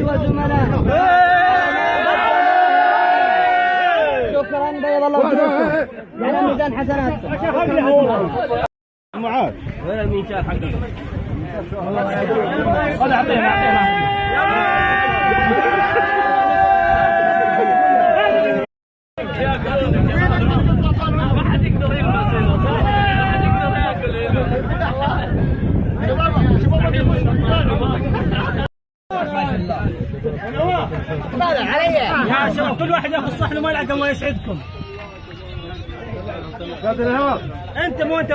وزملائه. شكرا بيض الله وجهكم على ميزان حسناتكم. معاذ وين الميزان حقك؟ خذ اعطينا ما حد يقدر يا شباب كل واحد ياخذ صحن وما يلعب ما يسعدكم. انت مو انت